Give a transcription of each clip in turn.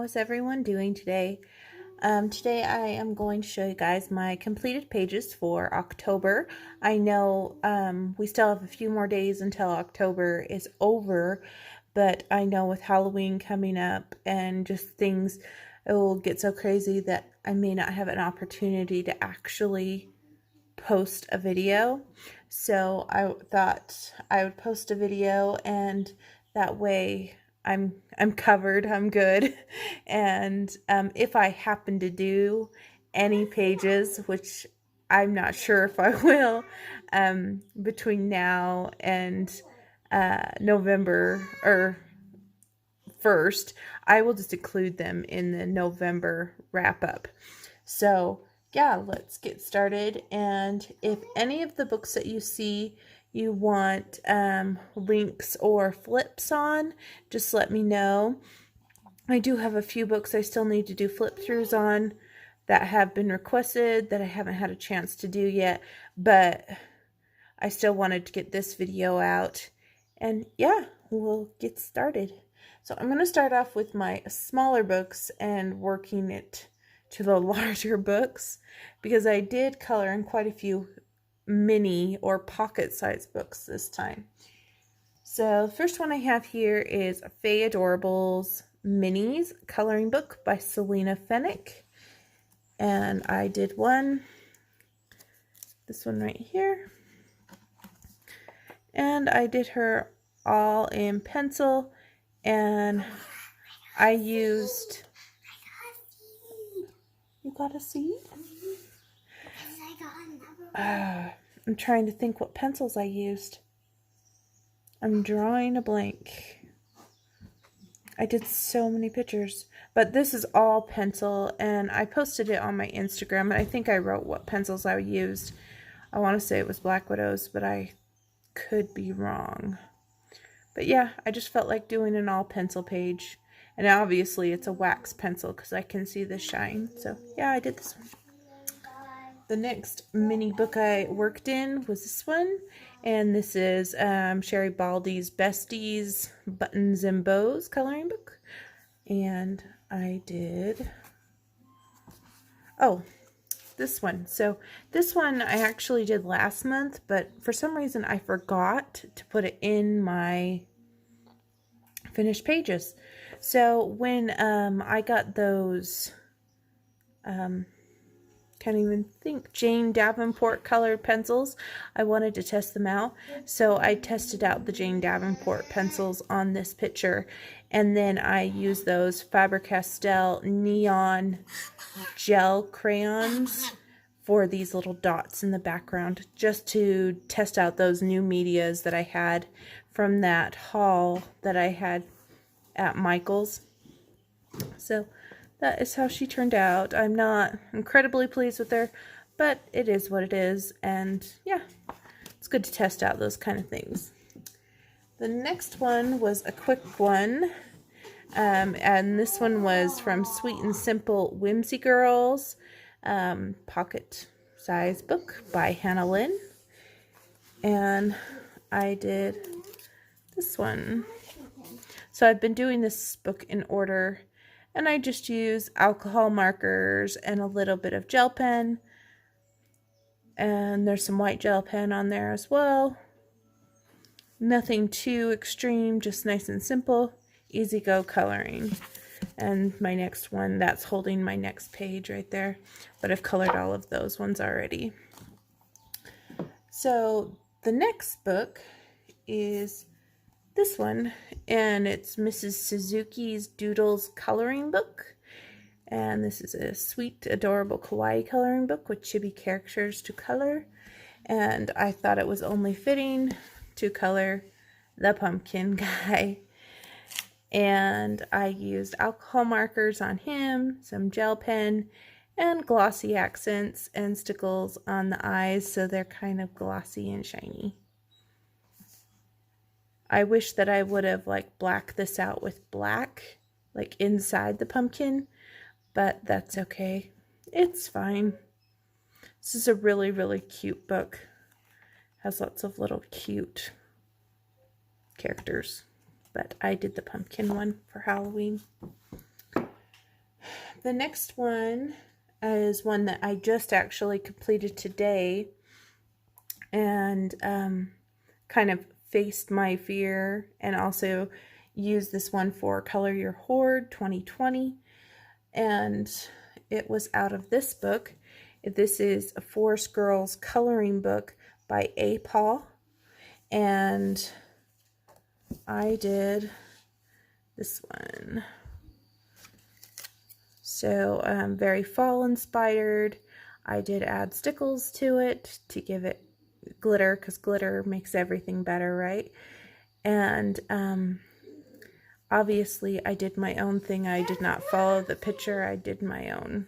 is everyone doing today? Today I am going to show you guys my completed pages for October. I know we still have a few more days until October is over, but I know with Halloween coming up and just things, it will get so crazy that I may not have an opportunity to actually post a video. So I thought I would post a video, and that way I'm covered, I'm good. And if I happen to do any pages, which I'm not sure if I will, between now and November or 1st, I will just include them in the November wrap up. So yeah, let's get started. And if any of the books that you see you want links or flips on, just let me know. I do have a few books I still need to do flip throughs on that have been requested that I haven't had a chance to do yet, but I still wanted to get this video out. And yeah, we'll get started. So I'm going to start off with my smaller books and working it to the larger books, because I did color in quite a few mini or pocket size books this time. So the first one I have here is Faye Adorables Minis Coloring Book by Selena Fennick. And I did this one right here. And I did her all in pencil, and I used... You got a seed? I'm trying to think what pencils I used. I'm drawing a blank. I did so many pictures, but this is all pencil, and I posted it on my Instagram, and I think I wrote what pencils I used. I want to say it was Black Widows, but I could be wrong. But yeah, I just felt like doing an all pencil page. And obviously it's a wax pencil because I can see the shine. So yeah, I did this one. The next mini book I worked in was this one. And this is Sherry Baldy's Besties Buttons and Bows coloring book. And I did... Oh, this one. So this one I actually did last month, but for some reason I forgot to put it in my finished pages. So when I got those, can't even think, Jane Davenport colored pencils, I wanted to test them out. So I tested out the Jane Davenport pencils on this picture, and then I used those Faber-Castell neon gel crayons for these little dots in the background, just to test out those new medias that I had from that haul that I had at Michael's. So that is how she turned out. I'm not incredibly pleased with her, but it is what it is, and yeah, it's good to test out those kind of things. The next one was a quick one, and this one was from Sweet and Simple Whimsy Girls, pocket size book by Hannah Lynn, and I did this one. So I've been doing this book in order, and I just use alcohol markers and a little bit of gel pen, and there's some white gel pen on there as well. Nothing too extreme, just nice and simple, easy go coloring. And my next one, that's holding my next page right there, but I've colored all of those ones already. So the next book is this one, and it's Mrs. Suzuki's Doodles coloring book, and this is a sweet, adorable kawaii coloring book with chibi characters to color, and I thought it was only fitting to color the pumpkin guy, and I used alcohol markers on him, some gel pen, and glossy accents and stickles on the eyes, so they're kind of glossy and shiny. I wish that I would have like blacked this out with black, like inside the pumpkin, but that's okay. It's fine. This is a really, really cute book. Has lots of little cute characters, but I did the pumpkin one for Halloween. The next one is one that I just actually completed today, and kind of faced my fear, and also used this one for Color Your Horde 2020, and it was out of this book. This is a Forest Girls coloring book by A. Paul, and I did this one. So very fall inspired. I did add stickles to it to give it glitter, because glitter makes everything better, right? And obviously I did my own thing. I did not follow the picture. I did my own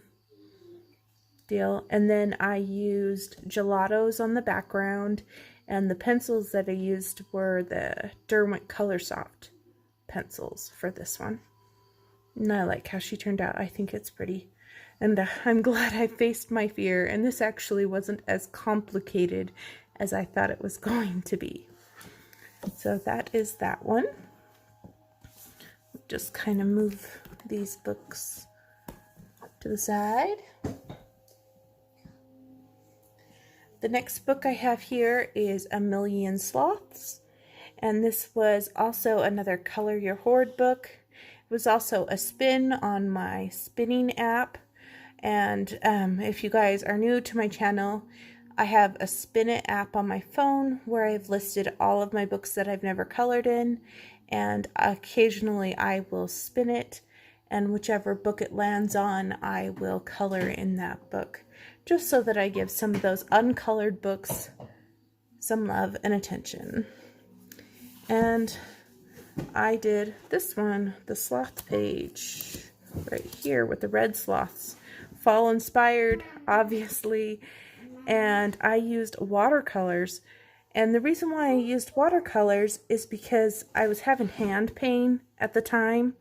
deal. And then I used gelatos on the background, and the pencils that I used were the Derwent Color Soft pencils for this one. And I like how she turned out. I think it's pretty. And I'm glad I faced my fear, and this actually wasn't as complicated as I thought it was going to be. So that is that one. Just kind of move these books to the side. The next book I have here is A Million Sloths, and this was also another Color Your Horde book. It was also a spin on my spinning app, and if you guys are new to my channel, I have a Spin It app on my phone where I've listed all of my books that I've never colored in, and occasionally I will spin it, and whichever book it lands on, I will color in that book, just so that I give some of those uncolored books some love and attention. And I did this one, the sloth page, right here with the red sloths. Fall inspired, obviously, and I used watercolors. And the reason why I used watercolors is because I was having hand pain at the time,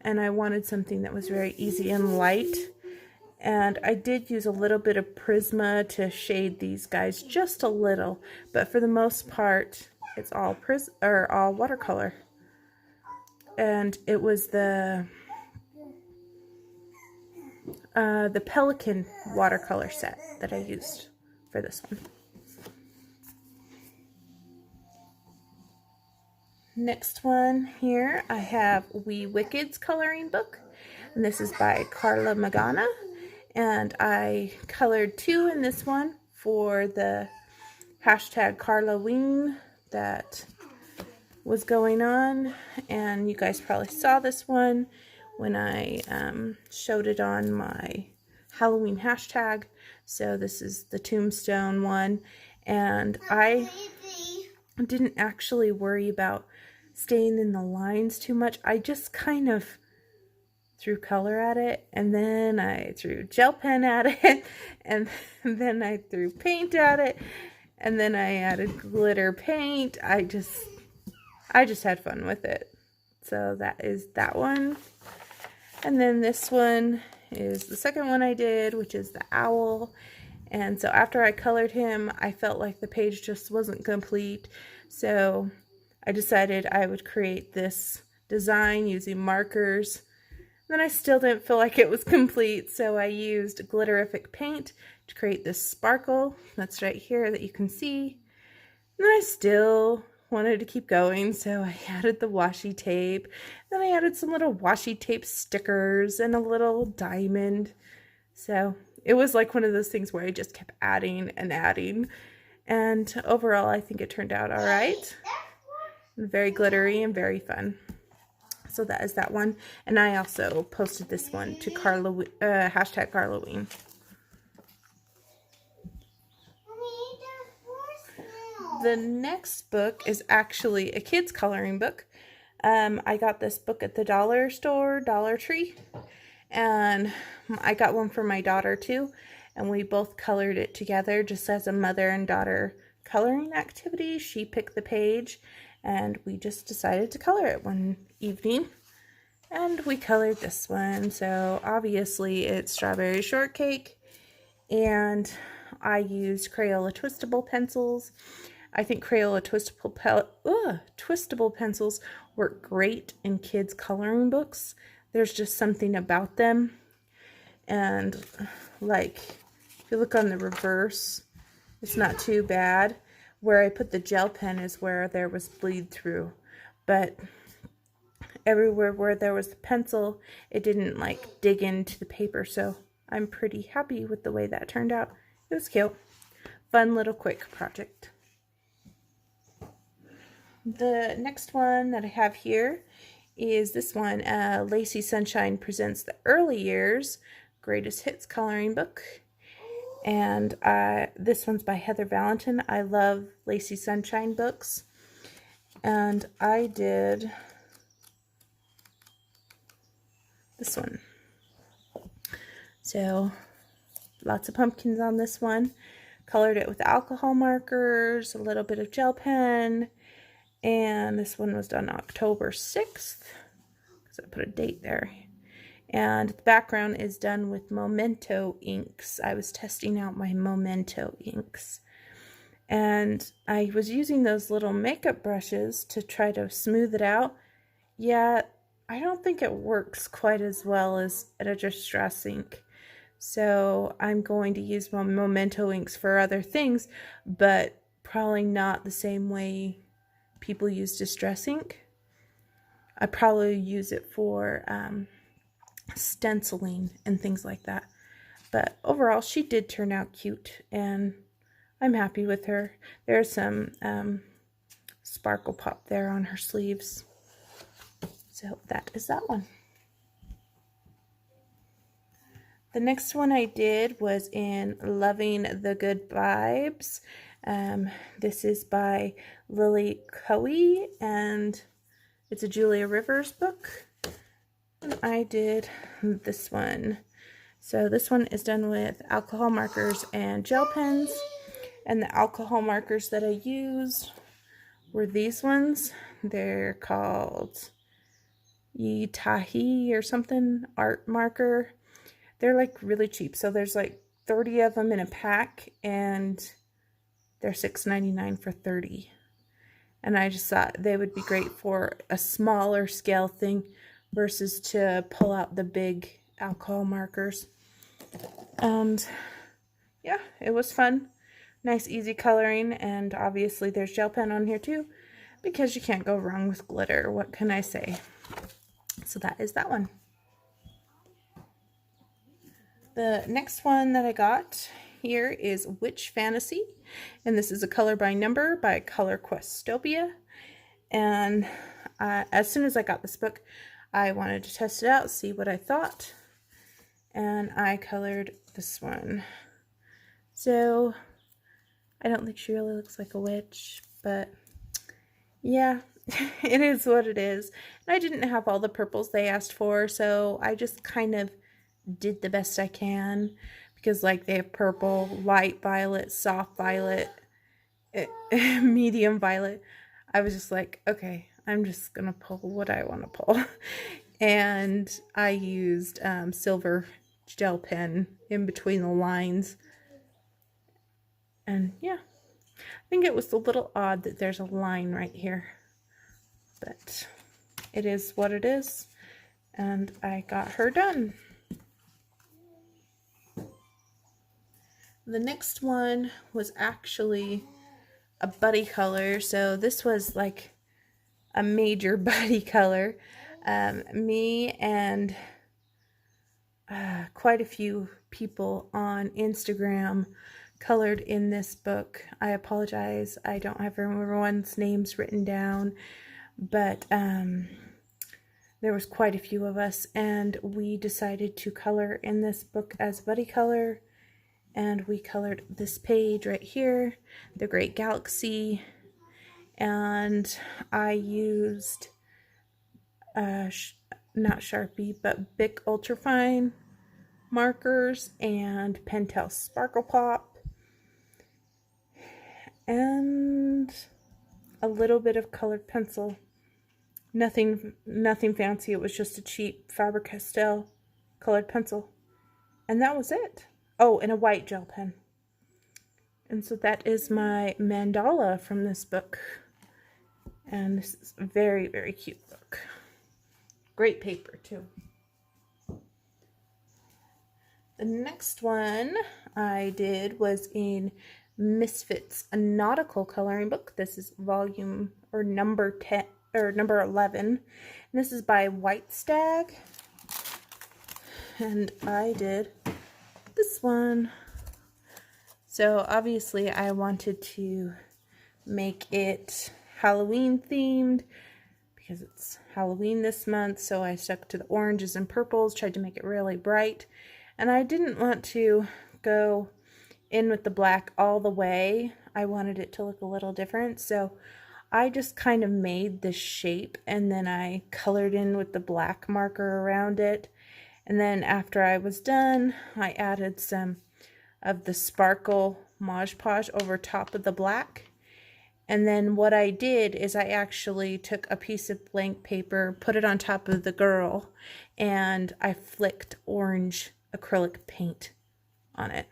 and I wanted something that was very easy and light. And I did use a little bit of Prisma to shade these guys just a little, but for the most part, it's all all watercolor. And it was the Pelican watercolor set that I used for this one. Next one here, I have We Wicked's coloring book, and this is by Carla Magana, and I colored 2 in this one for the hashtag Carlaween that was going on, and you guys probably saw this one when I showed it on my Halloween hashtag. So this is the tombstone one, and I didn't actually worry about staying in the lines too much. I just kind of threw color at it, and then I threw gel pen at it, and then I threw paint at it, and then I added glitter paint. I just had fun with it. So that is that one. And then this one is the second one I did, which is the owl. And so after I colored him, I felt like the page just wasn't complete. So I decided I would create this design using markers. Then I still didn't feel like it was complete, so I used glitterific paint to create this sparkle that's right here that you can see. And then I still wanted to keep going, so I added the washi tape. Then I added some little washi tape stickers and a little diamond. So it was like one of those things where I just kept adding and adding. And overall, I think it turned out all right. Very glittery and very fun. So that is that one. And I also posted this one to hashtag Carlaween. The next book is actually a kid's coloring book. I got this book at the dollar store, Dollar Tree. And I got one for my daughter too. And we both colored it together just as a mother and daughter coloring activity. She picked the page, and we just decided to color it one evening. And we colored this one. So obviously it's strawberry shortcake, and I used Crayola twistable pencils. I think Crayola twistable pencils work great in kids coloring books. There's just something about them. And like, if you look on the reverse, it's not too bad. Where I put the gel pen is where there was bleed through, but everywhere where there was the pencil, it didn't like dig into the paper, so I'm pretty happy with the way that turned out. It was cute. Fun little quick project. The next one that I have here is this one, Lacy Sunshine Presents the Early Years Greatest Hits Coloring Book. And this one's by Heather Valentin. I love Lacy Sunshine books. And I did this one. So, lots of pumpkins on this one. Colored it with alcohol markers, a little bit of gel pen. And this one was done October 6th. Because I put a date there. And the background is done with Memento inks. I was testing out my Memento inks. And I was using those little makeup brushes to try to smooth it out. Yeah, I don't think it works quite as well as a distress ink. So I'm going to use my Memento inks for other things, but probably not the same way people use distress ink. I probably use it for stenciling and things like that. But overall, she did turn out cute, and I'm happy with her. There's some sparkle pop there on her sleeves. So that is that one. The next one I did was in Loving the Good Vibes. This is by Lily Kawaii, and it's a Julia Rivers book. And I did this one. So this one is done with alcohol markers and gel pens. And the alcohol markers that I used were these ones. They're called Tahi or something, art marker. They're like really cheap. So there's like 30 of them in a pack, and they're $6.99 for 30. And I just thought they would be great for a smaller scale thing versus to pull out the big alcohol markers. And yeah, it was fun. Nice easy coloring, and obviously there's gel pen on here too, because you can't go wrong with glitter. What can I say? So that is that one. The next one that I got here is Witch Fantasy, and this is a color by number by Color Questopia. And as soon as I got this book, I wanted to test it out, see what I thought, and I colored this one. So I don't think she really looks like a witch, but yeah, it is what it is. And I didn't have all the purples they asked for, so I just kind of did the best I can, because like they have purple, light violet, soft violet, medium violet. I was just like, okay, I'm just gonna pull what I want to pull. And I used silver gel pen in between the lines. And yeah, I think it was a little odd that there's a line right here, but it is what it is. And I got her done. The next one was actually a buddy color. So this was like a major buddy color. Me and quite a few people on Instagram colored in this book. I apologize, I don't have everyone's names written down, but there was quite a few of us, and we decided to color in this book as buddy color. And we colored this page right here, The Great Galaxy, and I used not Sharpie, but Bic Ultrafine markers and Pentel Sparkle Pop, and a little bit of colored pencil. Nothing fancy. It was just a cheap Faber-Castell colored pencil, and that was it. Oh, and a white gel pen. And so that is my mandala from this book. And this is a very, very cute book. Great paper, too. The next one I did was in Misfits, a nautical coloring book. This is volume or number 10 or number 11. And this is by White Stag. And I did this one. So obviously I wanted to make it Halloween themed because it's Halloween this month, so I stuck to the oranges and purples, tried to make it really bright. And I didn't want to go in with the black all the way. I wanted it to look a little different, so I just kind of made this shape and then I colored in with the black marker around it. And then after I was done, I added some of the sparkle Mod Podge over top of the black. And then what I did is I actually took a piece of blank paper, put it on top of the girl, and I flicked orange acrylic paint on it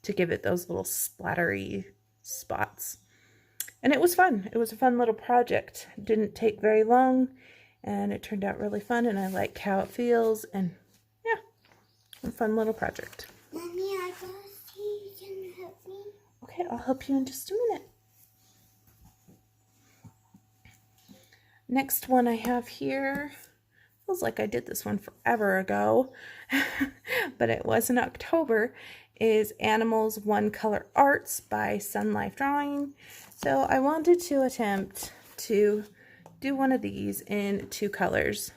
to give it those little splattery spots. And it was fun. It was a fun little project. It didn't take very long, and it turned out really fun, and I like how it feels, and yeah, a fun little project. Mommy, I got you. Can you help me? Okay, I'll help you in just a minute. Next one I have here, feels like I did this one forever ago, but it was in October, is Animals One Color Arts by Sun Life Drawing. So I wanted to attempt to do one of these in 2 colors.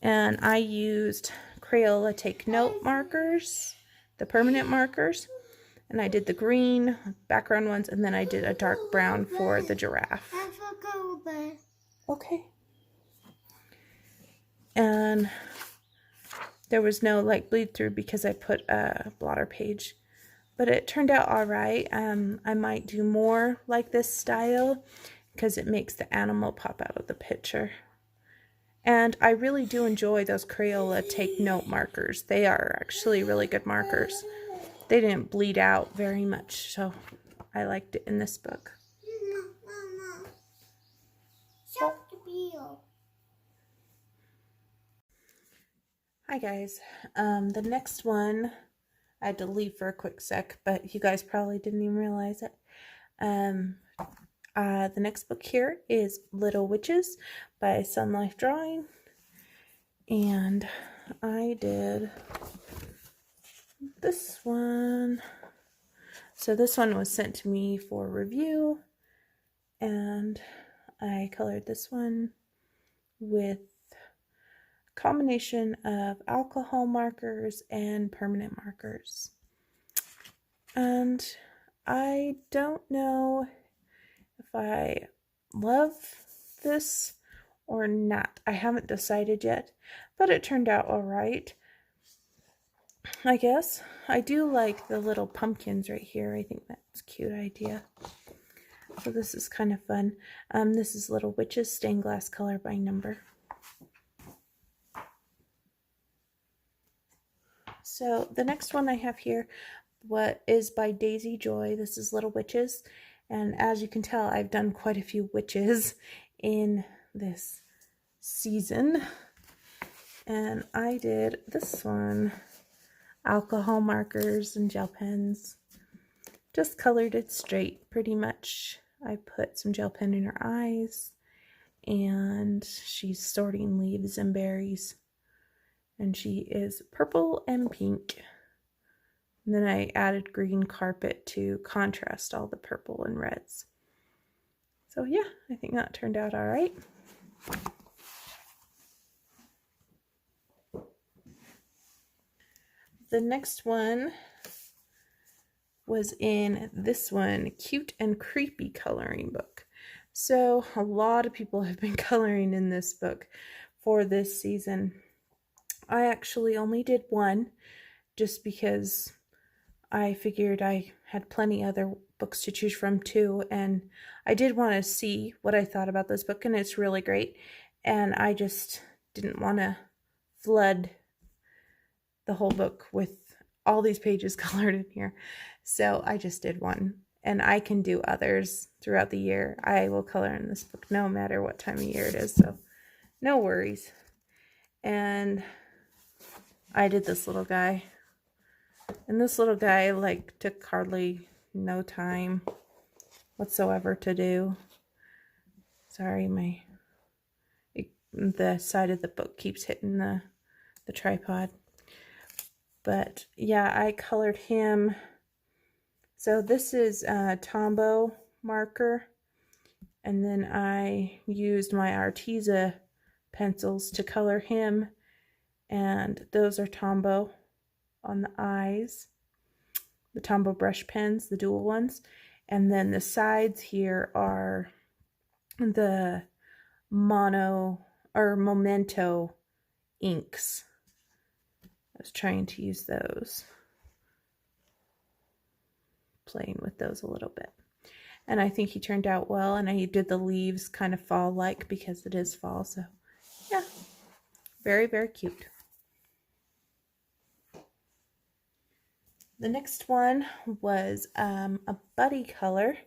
And I used Crayola Take Note markers, the permanent markers, and I did the green background ones, and then I did a dark brown for the giraffe. Okay. And there was no like bleed through because I put a blotter page, but it turned out all right. I might do more like this style because it makes the animal pop out of the picture. And I really do enjoy those Crayola Take Note markers. They are actually really good markers. They didn't bleed out very much, so I liked it in this book. Hi guys, the next one I had to leave for a quick sec, but you guys probably didn't even realize it. The next book here is Little Witches by Sun Life Drawing, and I did this one. So this one was sent to me for review, and I colored this one with combination of alcohol markers and permanent markers. And I don't know if I love this or not. I haven't decided yet, but it turned out all right, I guess. I do like the little pumpkins right here. I think that's a cute idea. So this is kind of fun. This is Little Witches stained glass color by number. So the next one I have here is by Daisy Joy. This is Little Witches, and as you can tell, I've done quite a few witches in this season, and I did this one, alcohol markers and gel pens. Just colored it straight pretty much. I put some gel pen in her eyes, and she's sorting leaves and berries. And she is purple and pink. And then I added green carpet to contrast all the purple and reds. So yeah, I think that turned out all right. The next one was in this one, Cute and Creepy coloring book. So a lot of people have been coloring in this book for this season. I actually only did one just because I figured I had plenty other books to choose from too, and I did want to see what I thought about this book, and it's really great, and I just didn't want to flood the whole book with all these pages colored in here, so I just did one, and I can do others throughout the year. I will color in this book no matter what time of year it is, so no worries. And I did this little guy. And this little guy, like, took hardly no time whatsoever to do. Sorry, the side of the book keeps hitting the tripod. But yeah, I colored him. So this is a Tombow marker. And then I used my Arteza pencils to color him. And those are Tombow on the eyes. The Tombow brush pens, the dual ones. And then the sides here are the Memento inks. I was trying to use those. Playing with those a little bit. And I think he turned out well, and I did the leaves kind of fall-like because it is fall, so yeah. Very, very cute. The next one was a buddy color,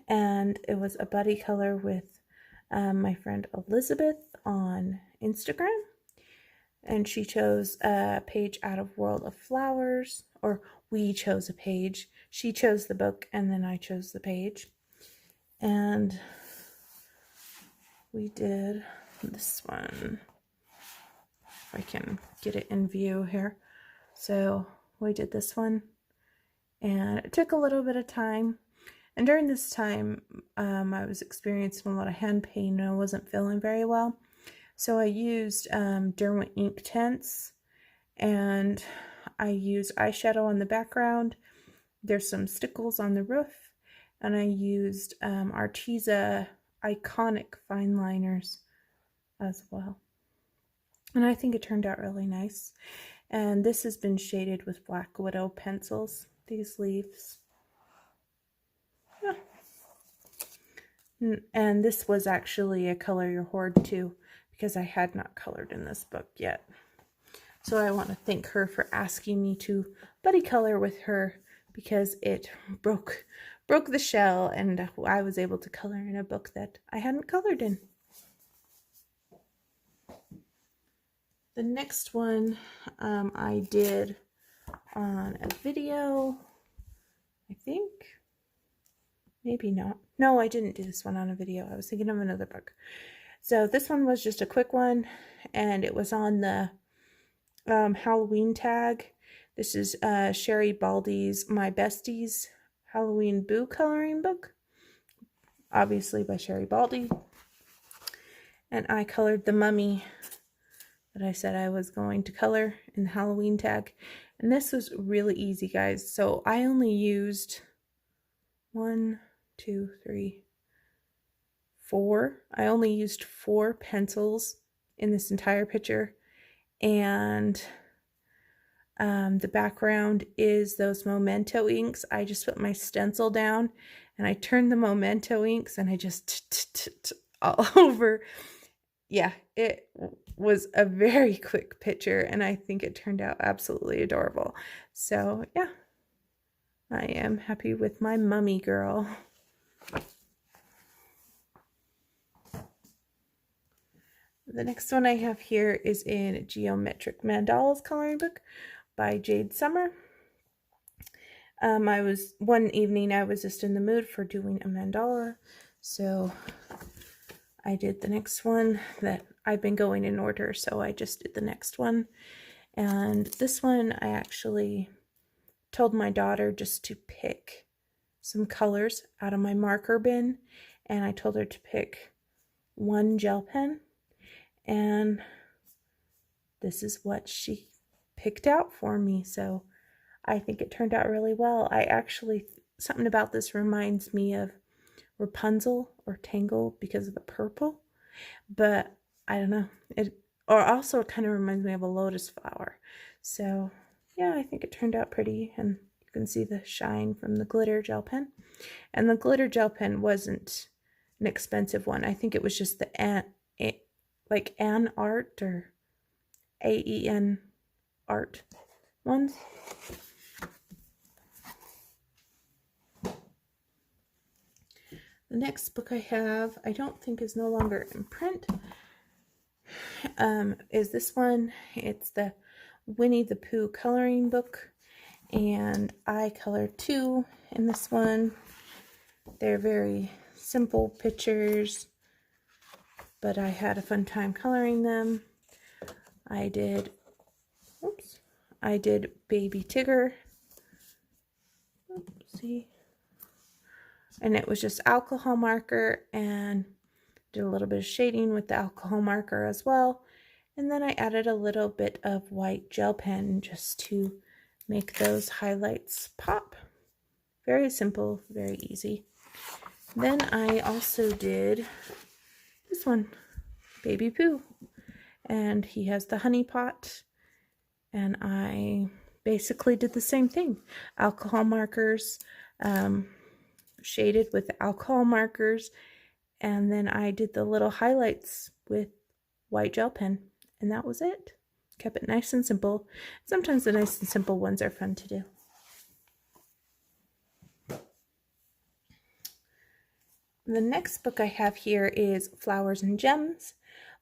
and it was a buddy color with my friend Elizabeth on Instagram, and she chose a page out of World of Flowers, or we chose a page. She chose the book, and then I chose the page, and we did this one. If I can get it in view here. So we did this one, and it took a little bit of time. And during this time, I was experiencing a lot of hand pain, and I wasn't feeling very well. So I used Derwent ink tints, and I used eyeshadow on the background. There's some stickles on the roof, and I used Arteza Iconic fine liners as well. And I think it turned out really nice. And this has been shaded with Black Widow pencils, these leaves. Yeah. And this was actually a Color Your Hoard too, because I had not colored in this book yet. So I want to thank her for asking me to buddy color with her, because it broke the shell, and I was able to color in a book that I hadn't colored in. The next one I did on a video, I think. Maybe not. No, I didn't do this one on a video. I was thinking of another book. So this one was just a quick one, and it was on the Halloween tag. This is Sherry Baldy's My Besties Halloween Boo coloring book, obviously by Sherry Baldy. And I colored the mummy that I said I was going to color in the Halloween tag. And this was really easy, guys. So I only used 4. I only used 4 pencils in this entire picture. And the background is those Memento inks. I just put my stencil down, and I turned the Memento inks, and I just all over. Yeah, it was a very quick picture, and I think it turned out absolutely adorable. So yeah, I am happy with my mummy girl. The next one I have here is in Geometric Mandalas coloring book by Jade Summer. One evening I was just in the mood for doing a mandala, so I did the next one. That I've been going in order, so I just did the next one. And this one I actually told my daughter just to pick some colors out of my marker bin, and I told her to pick 1 gel pen, and this is what she picked out for me. So I think it turned out really well. Something about this reminds me of Rapunzel or Tangle because of the purple, but I don't know. Or also it kind of reminds me of a lotus flower. So yeah, I think it turned out pretty, and you can see the shine from the glitter gel pen. And the glitter gel pen wasn't an expensive one. I think it was just the Ann Art or AEN Art ones. The next book I have, I don't think is no longer in print, is this one. It's the Winnie the Pooh coloring book, and I colored 2 in this one. They're very simple pictures, but I had a fun time coloring them. I did Baby Tigger. See? And it was just alcohol marker, and did a little bit of shading with the alcohol marker as well. And then I added a little bit of white gel pen just to make those highlights pop. Very simple, very easy. Then I also did this one, Baby Pooh. And he has the honey pot. And I basically did the same thing. Alcohol markers, shaded with alcohol markers. And then I did the little highlights with white gel pen. And that was it. Kept it nice and simple. Sometimes the nice and simple ones are fun to do. The next book I have here is Flowers and Gems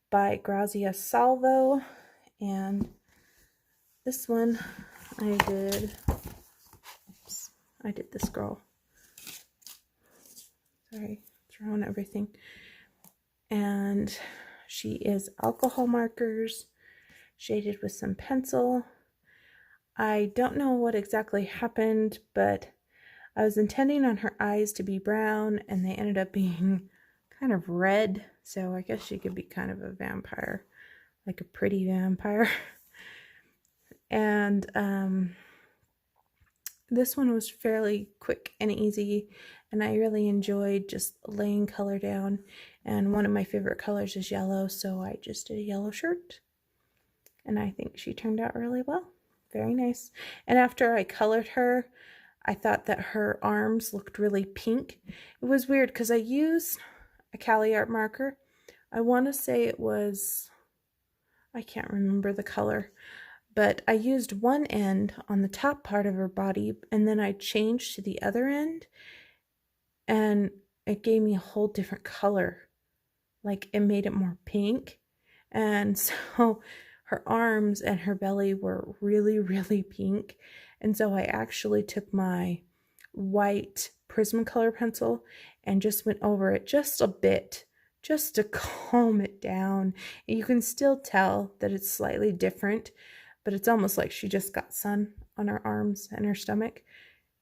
by Grazia Salvo. And this one I did this girl. Sorry, throwing everything. And she is alcohol markers, shaded with some pencil. I don't know what exactly happened, but I was intending on her eyes to be brown, and they ended up being kind of red. So I guess she could be kind of a vampire, like a pretty vampire. And this one was fairly quick and easy, and I really enjoyed just laying color down. And one of my favorite colors is yellow, so I just did a yellow shirt. And I think she turned out really well. Very nice. And after I colored her, I thought that her arms looked really pink. It was weird because I used a Kawaii art marker. I want to say it was, I can't remember the color, but I used one end on the top part of her body, and then I changed to the other end, and it gave me a whole different color. Like, it made it more pink. And so her arms and her belly were really, really pink. And so I actually took my white Prismacolor pencil and just went over it just a bit, just to calm it down. And you can still tell that it's slightly different, but it's almost like she just got sun on her arms and her stomach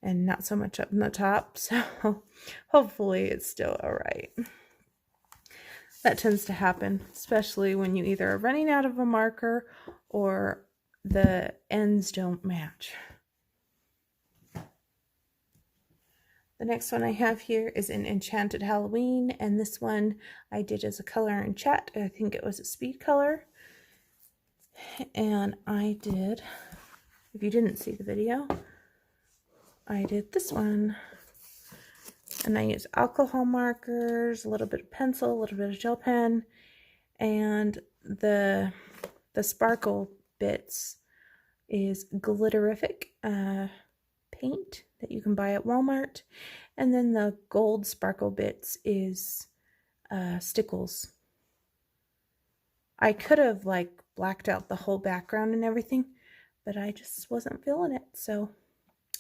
and not so much up in the top. So hopefully it's still all right. That tends to happen, especially when you either are running out of a marker or the ends don't match. The next one I have here is an Enchanted Halloween, and this one I did as a color in chat. I think it was a speed color. And I did, if you didn't see the video, I did this one. And I used alcohol markers, a little bit of pencil, a little bit of gel pen, and the sparkle bits is glitterific paint that you can buy at Walmart, and then the gold sparkle bits is stickles. I could have like blacked out the whole background and everything, but I just wasn't feeling it, so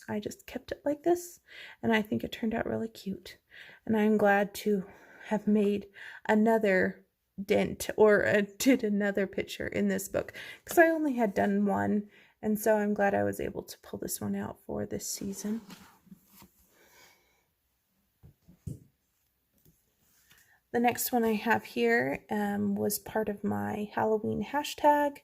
I just kept it like this, and I think it turned out really cute. And I'm glad to have made another dent or did another picture in this book, because I only had done one, and so I'm glad I was able to pull this one out for this season. The next one I have here was part of my Halloween hashtag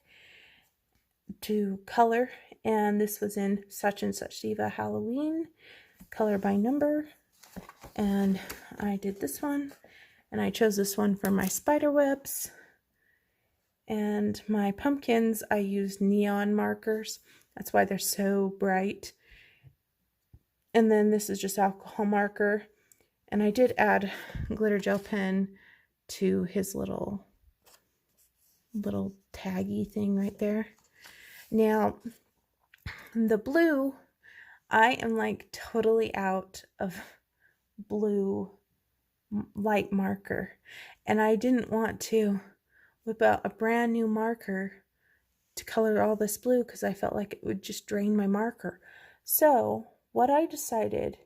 to color, and this was in Such and Such Diva Halloween, color by number. And I did this one, and I chose this one for my spider webs. And my pumpkins, I used neon markers. That's why they're so bright. And then this is just alcohol marker. And I did add glitter gel pen to his little taggy thing right there. Now, the blue, I am like totally out of blue light marker, and I didn't want to whip out a brand new marker to color all this blue because I felt like it would just drain my marker. So what I decided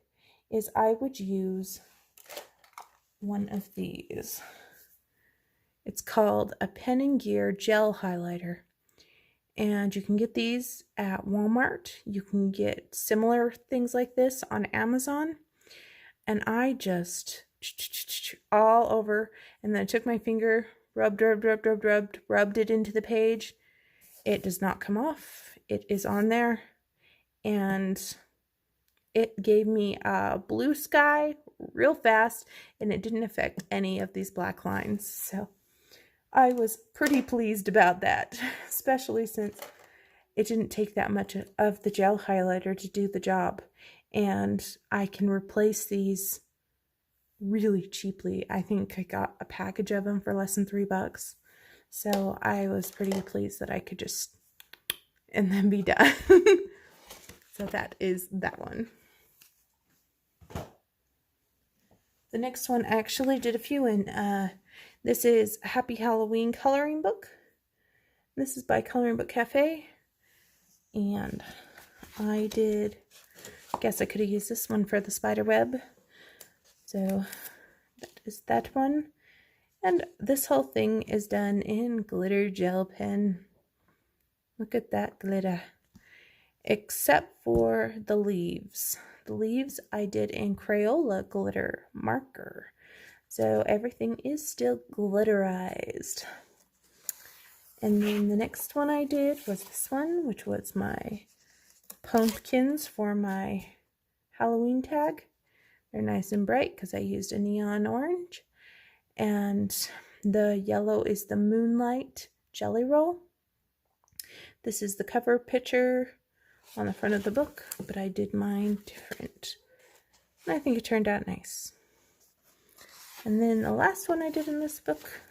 is I would use one of these. It's called a Pen and Gear gel highlighter. And you can get these at Walmart. You can get similar things like this on Amazon. And I just all over, and then I took my finger, rubbed it into the page. It does not come off. It is on there, and it gave me a blue sky real fast, and it didn't affect any of these black lines. So I was pretty pleased about that, especially since it didn't take that much of the gel highlighter to do the job. And I can replace these really cheaply. I think I got a package of them for less than $3. So I was pretty pleased that I could just, and then be done. So that is that one. The next one I actually did a few in. This is Happy Halloween coloring book. This is by Coloring Book Cafe. And I guess I could have used this one for the spider web. So that is that one. And this whole thing is done in glitter gel pen. Look at that glitter. Except for the leaves. The leaves I did in Crayola glitter marker. So everything is still glitterized. And then the next one I did was this one, which was my pumpkins for my Halloween tag. They're nice and bright because I used a neon orange. And the yellow is the Moonlight Jelly Roll. This is the cover picture on the front of the book, but I did mine different. And I think it turned out nice. And then the last one I did in this book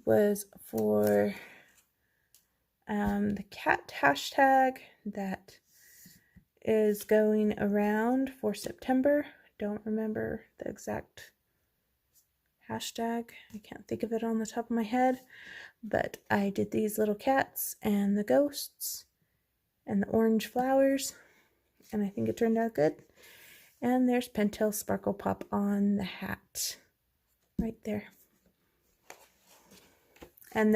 was for the cat hashtag that is going around for September. Don't remember the exact hashtag. I can't think of it on the top of my head. But I did these little cats and the ghosts and the orange flowers. And I think it turned out good. And there's Pentel Sparkle Pop on the hat. Right there. And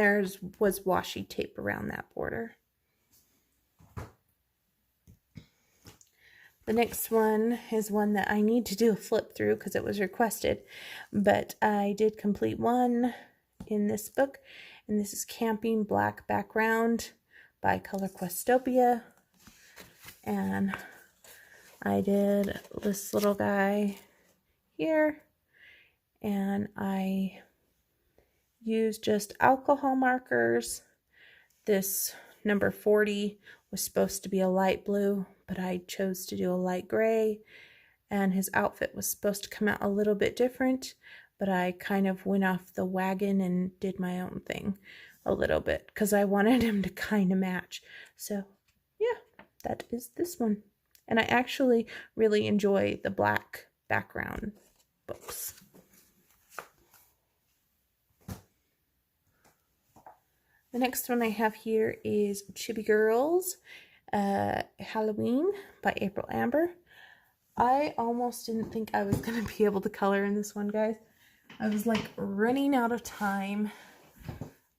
was washi tape around that border. The next one is one that I need to do a flip through because it was requested. But I did complete one in this book. And this is Camping Black Background by Color Questopia. And I did this little guy here. And I used just alcohol markers. This number 40 was supposed to be a light blue, but I chose to do a light gray. And his outfit was supposed to come out a little bit different, but I kind of went off the wagon and did my own thing a little bit because I wanted him to kind of match. So yeah, that is this one. And I actually really enjoy the black background books. The next one I have here is Chibi Girls Halloween by April Amber. I almost didn't think I was going to be able to color in this one, guys. I was like running out of time,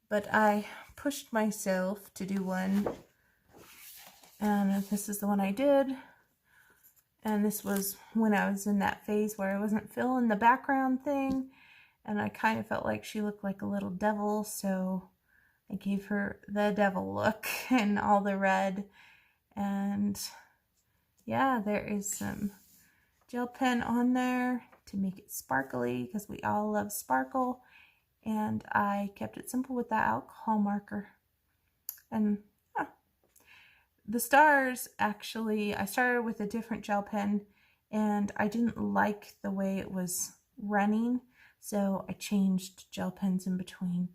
but I pushed myself to do one. And this is the one I did. And this was when I was in that phase where I wasn't feeling the background thing. And I kind of felt like she looked like a little devil, so I gave her the devil look and all the red. And yeah, there is some gel pen on there to make it sparkly because we all love sparkle. And I kept it simple with that alcohol marker. And the stars, actually, I started with a different gel pen and I didn't like the way it was running, so I changed gel pens in between.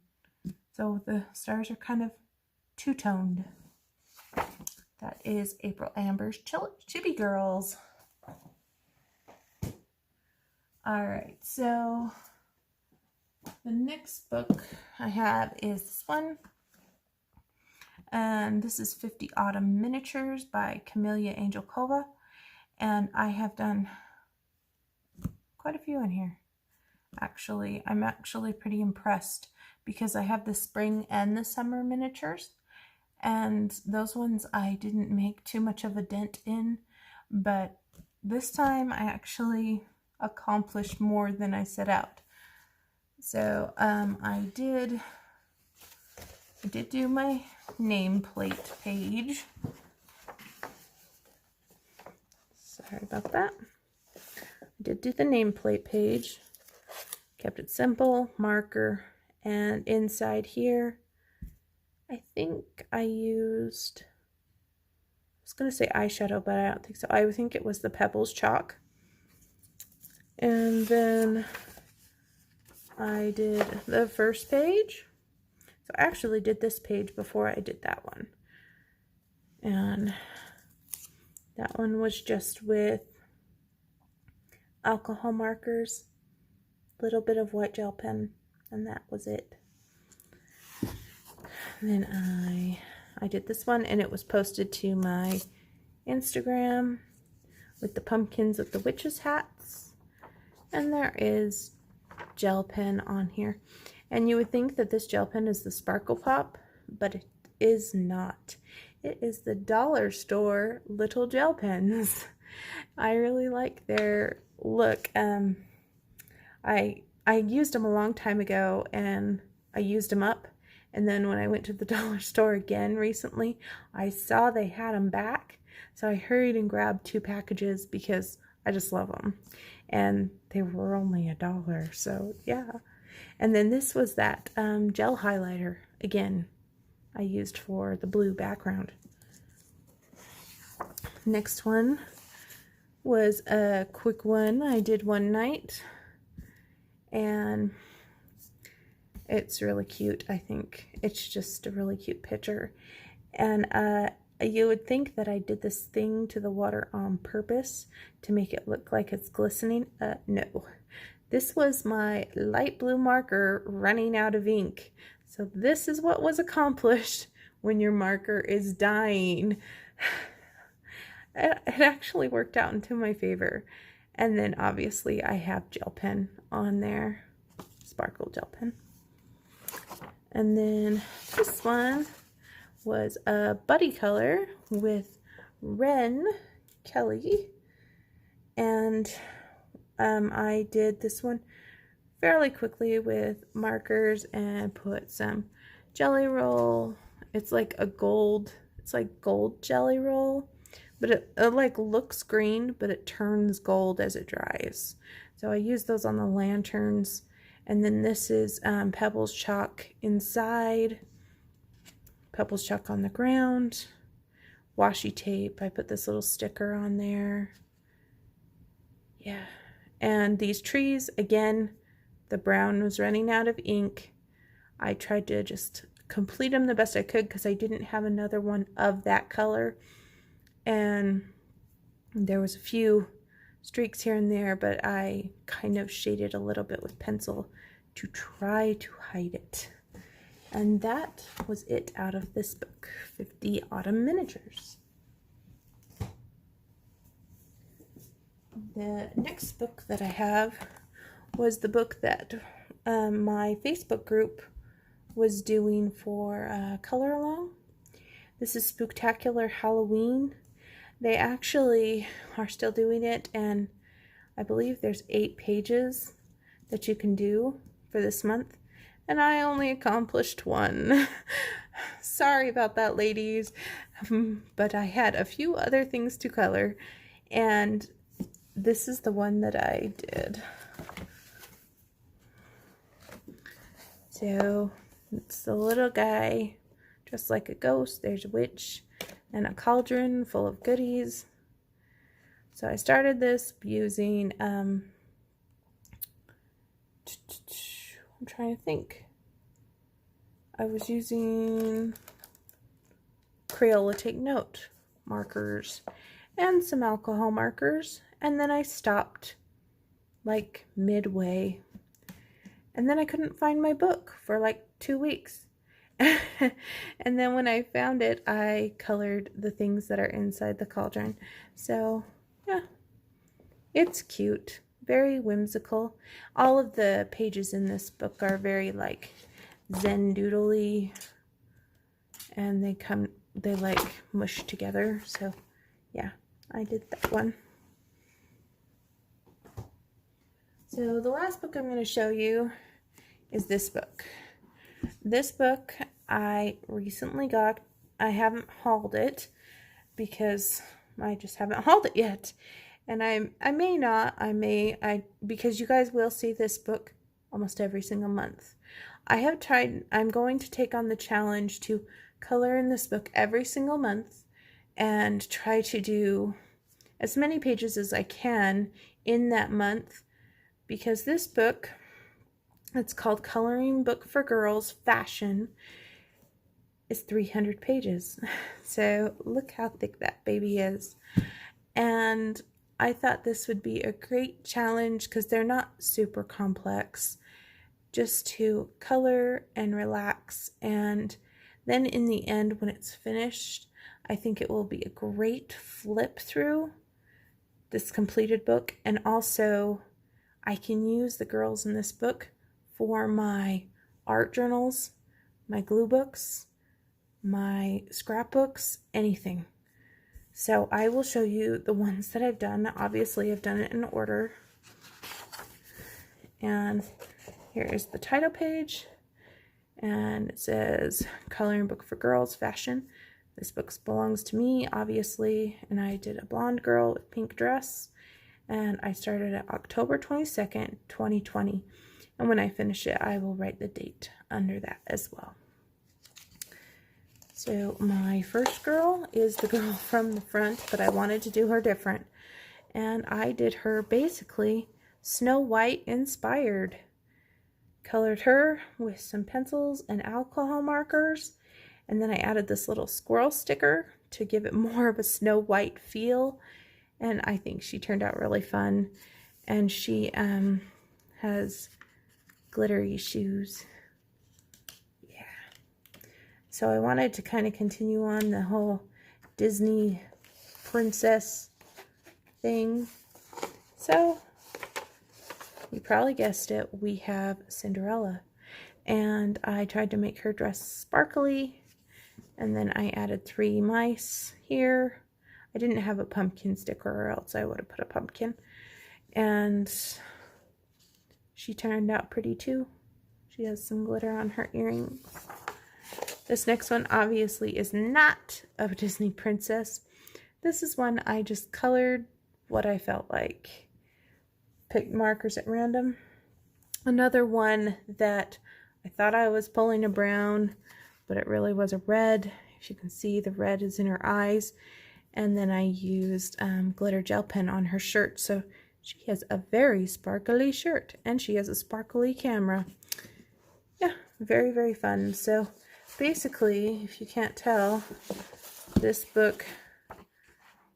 So the stars are kind of two-toned. That is April Amber's Chibi Girls. Alright, so the next book I have is this one. And this is 50 Autumn Miniatures by Camellia Angelkova. And I have done quite a few in here. Actually, I'm actually pretty impressed because I have the spring and the summer miniatures. And those ones I didn't make too much of a dent in. But this time I actually accomplished more than I set out. So I did do my nameplate page. Sorry about that. I did do the nameplate page. Kept it simple, marker, and inside here, I think I used, I was going to say eyeshadow, but I don't think so. I think it was the Pebbles chalk. And then I did the first page. So I actually did this page before I did that one. And that one was just with alcohol markers, a little bit of white gel pen, and that was it. And then I did this one, and it was posted to my Instagram with the pumpkins with the witches hats. And there is gel pen on here. And you would think that this gel pen is the Sparkle Pop, but it is not. It is the dollar store little gel pens. I really like their look. I used them a long time ago, and I used them up. And then when I went to the dollar store again recently, I saw they had them back. So I hurried and grabbed 2 packages because I just love them. And they were only $1, so yeah. And then this was that gel highlighter, again, I used for the blue background. Next one was a quick one I did one night, and it's really cute. I think it's just a really cute picture. And you would think that I did this thing to the water on purpose to make it look like it's glistening. No. This was my light blue marker running out of ink. So this is what was accomplished when your marker is dying. It actually worked out into my favor. And then obviously I have gel pen on there. Sparkle gel pen. And then this one was a buddy color with Ren Kelly. And I did this one fairly quickly with markers and put some jelly roll. It's like a gold, it's like gold jelly roll, but it like looks green, but it turns gold as it dries. So I used those on the lanterns. And then this is Pebbles chalk inside, Pebbles chalk on the ground, washi tape. I put this little sticker on there. Yeah. And these trees, again, the brown was running out of ink. I tried to just complete them the best I could because I didn't have another one of that color. And there was a few streaks here and there, but I kind of shaded a little bit with pencil to try to hide it. And that was it out of this book, 50 Autumn Miniatures. The next book that I have was the book that my Facebook group was doing for color along. This is Spooktacular Halloween. They actually are still doing it, and I believe there's 8 pages that you can do for this month, and I only accomplished 1. Sorry about that, ladies, but I had a few other things to color, and this is the one that I did. So it's the little guy dressed like a ghost. There's a witch and a cauldron full of goodies. So I started this using, I'm trying to think. I was using Crayola Take Note markers and some alcohol markers. And then I stopped like midway. And then I couldn't find my book for like 2 weeks. And then when I found it, I colored the things that are inside the cauldron. So, yeah, it's cute. Very whimsical. All of the pages in this book are very, like, zen doodly. And they like mush together. So, yeah, I did that one. So, the last book I'm going to show you is this book. This book I recently got. I haven't hauled it because I just haven't hauled it yet. And I may not, because you guys will see this book almost every single month. I'm going to take on the challenge to color in this book every single month and try to do as many pages as I can in that month, because this book, it's called Coloring Book for Girls Fashion, is 300 pages. So look how thick that baby is. And I thought this would be a great challenge because they're not super complex, just to color and relax. And then in the end, when it's finished, I think it will be a great flip through this completed book. And also, I can use the girls in this book for my art journals, my glue books, my scrapbooks, anything. So I will show you the ones that I've done. Obviously, I've done it in order. And here is the title page. And it says Coloring Book for Girls Fashion. This book belongs to me, obviously. And I did a blonde girl with pink dress. And I started at October 22nd, 2020. And when I finish it, I will write the date under that as well. So my first girl is the girl from the front, but I wanted to do her different. And I did her basically Snow White inspired. Colored her with some pencils and alcohol markers. And then I added this little squirrel sticker to give it more of a Snow White feel. And I think she turned out really fun. And she has glittery shoes. So I wanted to kind of continue on the whole Disney princess thing. So, you probably guessed it, we have Cinderella. And I tried to make her dress sparkly. And then I added 3 mice here. I didn't have a pumpkin sticker, or else I would have put a pumpkin. And she turned out pretty too. She has some glitter on her earrings. This next one obviously is not a Disney princess. This is one I just colored what I felt like. Picked markers at random. Another one that I thought I was pulling a brown, but it really was a red. If you can see, the red is in her eyes. And then I used glitter gel pen on her shirt. So she has a very sparkly shirt. And she has a sparkly camera. Yeah, very, very fun. So basically, if you can't tell, this book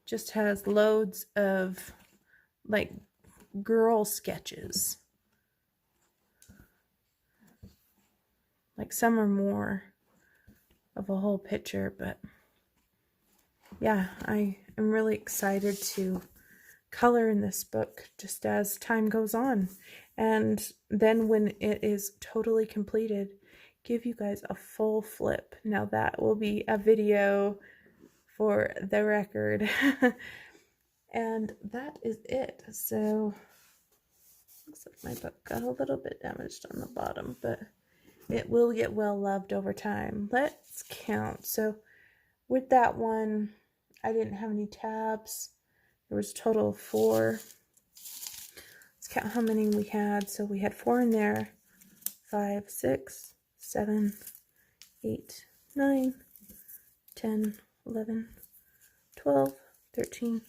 just has loads of, like, girl sketches. Like, some are more of a whole picture, but yeah, I am really excited to color in this book just as time goes on. And then when it is totally completed, give you guys a full flip. Now that will be a video for the record. And that is it. So looks like my book got a little bit damaged on the bottom, but it will get well loved over time. Let's count. So with that one, I didn't have any tabs. There was a total of 4. Let's count how many we had. So we had 4 in there. 5, 6, 7, 8, 9, 10, 11, 12, 13,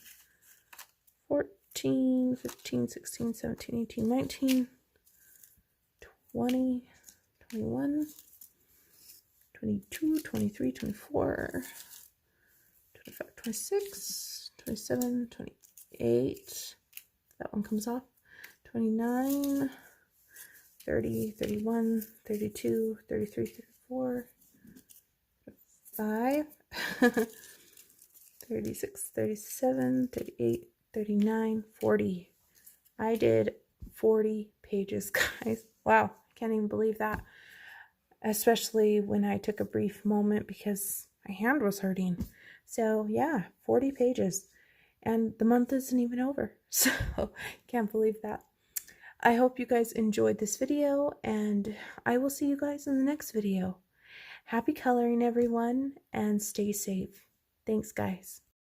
14, 15, 16, 17, 18, 19, 20, 21, 22, 23, 24, 25, 26, 27, 28. That one comes off. 29, 30, 31, 32, 33, 34, 35, 36, 37, 38, 39, 40. I did 40 pages, guys. Wow, I can't even believe that. Especially when I took a brief moment because my hand was hurting. So yeah, 40 pages. And the month isn't even over. So can't believe that. I hope you guys enjoyed this video, and I will see you guys in the next video. Happy coloring, everyone, and stay safe. Thanks, guys.